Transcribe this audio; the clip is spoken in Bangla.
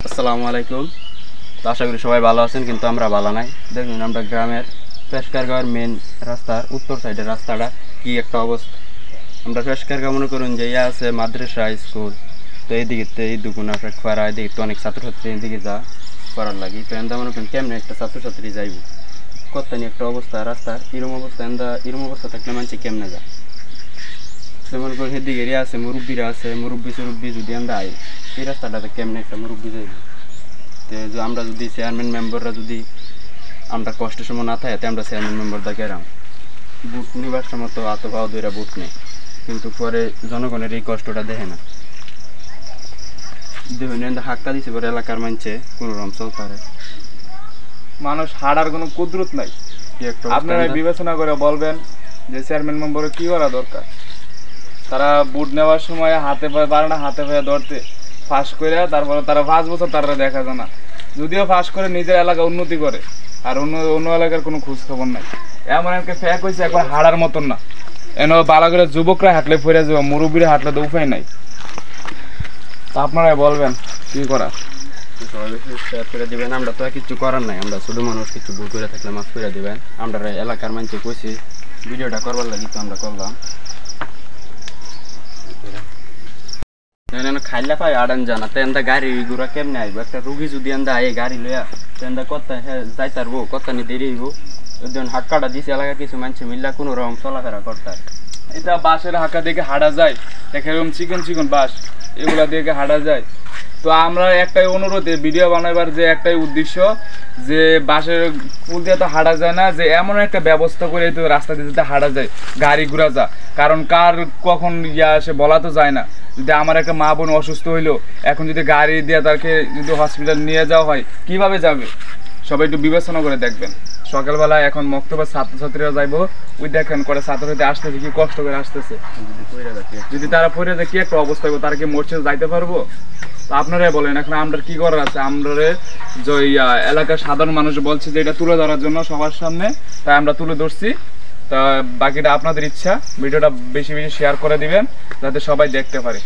আসসালামু আলাইকুম। তো আশা করি সবাই ভালো আছেন, কিন্তু আমরা ভালো নাই। দেখুন আমরা গ্রামের পেশকারগাঁওয়ের মেন রাস্তার উত্তর সাইডের রাস্তাটা কি একটা অবস্থা। আমরা পেশকারগাঁও মনে করুন যে আছে মাদ্রাসা স্কুল, তো এইদিকে তো এই দুগুনা খরা, এদিকে তো অনেক ছাত্রছাত্রী এদিকে যা করার লাগি। তো এন্দা মনে করেন কেমনে একটা ছাত্রছাত্রী যাইব, কত একটা অবস্থা রাস্তার এরম অবস্থা থাকলে মানুষ কেমনে যায়। তো মনে করেন সেদিকে আছে মুরব্বীরা আছে, মুরব্বী যদি আমরা আই এই রাস্তাটাতে কেমনে একটা মুরব্বী যাইব। তো আমরা যদি চেয়ারম্যান মেম্বাররা যদি আমরা কষ্টের সময় না থাকে, আমরা চেয়ারম্যান মেম্বারটা গেলাম বুট নিবার সময় তো হাতে পাওয়া দুইরা বুট নেই, কিন্তু পরে জনগণের এই কষ্টটা দেখে না। দেখুন হাক্কা দিছে পরে এলাকার মানছে কোনো রকম চলতে মানুষ হারার কোনো কুদরত নাই। আপনারা বিবেচনা করে বলবেন যে চেয়ারম্যান মেম্বারের কি করা দরকার। তারা বুট নেওয়ার সময় হাতে পায়ে পারে না, হাতে পায়ে ধরতে ফাঁস করে, তারপরে তারা 5 বছর তারা দেখা যায় না। যদিও ফাঁস করে নিজের এলাকা উন্নতি করে, আর অন্য এলাকার কোনো খোঁজ খবর নাই। এমন একটা ফ্যাক হয়েছে একবার হারার মতন না। এনে বালাগড়ের যুবকরা হাঁটলে ফিরে যাবে, মুরব্বীরা হাঁটলে তো উপায় নাই। তা আপনারাই বলবেন কি করা। শেয়ার করে দিবেন, আমরা তো কিছু করার নাই। আমরা শুধু মানুষ কিছু ভুল করে থাকলে মাফ করে দিবেন। আমরা এলাকার মানুষকে কইছি ভিডিওটা করবার লাগি, তো আমরা করলাম। খাইলা পাই আড়ান জানা তো এন্দা গাড়ি ঘোরা কেমনে আইব। একটা রুগী যদি এন্দা আয় গাড়ি লইয়া তো এন্দা কত যাই তারবো, কত নি দেরি হইব। ওই হাক্কাটা দিছে এলাকা কিছু মানুষ মিল্লা কোনো রকম চলাফেরা করতার। এটা বাঁশের হাঁকা দেখে হাঁটা যায়, এরকম চিকন বাঁশ এগুলা দেখে হাঁটা যায়। তো আমরা একটাই অনুরোধে ভিডিও বানাবার যে একটাই উদ্দেশ্য, যে বাঁশের ফুল দিয়ে তো হাঁটা যায় না, যে এমন একটা ব্যবস্থা করে তো রাস্তা দিয়ে যাতে হাঁটা যায়, গাড়ি ঘোরা যা। কারণ কার কখন আসে বলা তো যায় না। যদি আমার একটা মা বোন অসুস্থ হইলো, এখন যদি গাড়ি দিয়ে তাকে যদি হসপিটাল নিয়ে যাওয়া হয়, কিভাবে যাবে? সবাই একটু বিবেচনা করে দেখবেন। সকালবেলায় এখন মক্তব্য ছাত্রছাত্রীরা যাইবো, ওই দেখেন করে ছাত্রছাত্রী আসতেছে, কি কষ্ট করে আসতেছে। যদি তারা পড়ে যায় কি একটা অবস্থা হবে, তারা কি মরছে যাইতে পারবো? তো আপনারাই বলেন এখন আমরা কি করার আছে। আমরা যে এলাকার সাধারণ মানুষ বলছে যে এটা তুলে ধরার জন্য সবার সামনে, তাই আমরা তুলে ধরছি। তা বাকিটা আপনাদের ইচ্ছা। ভিডিওটা বেশি শেয়ার করে দিবেন যাতে সবাই দেখতে পারে।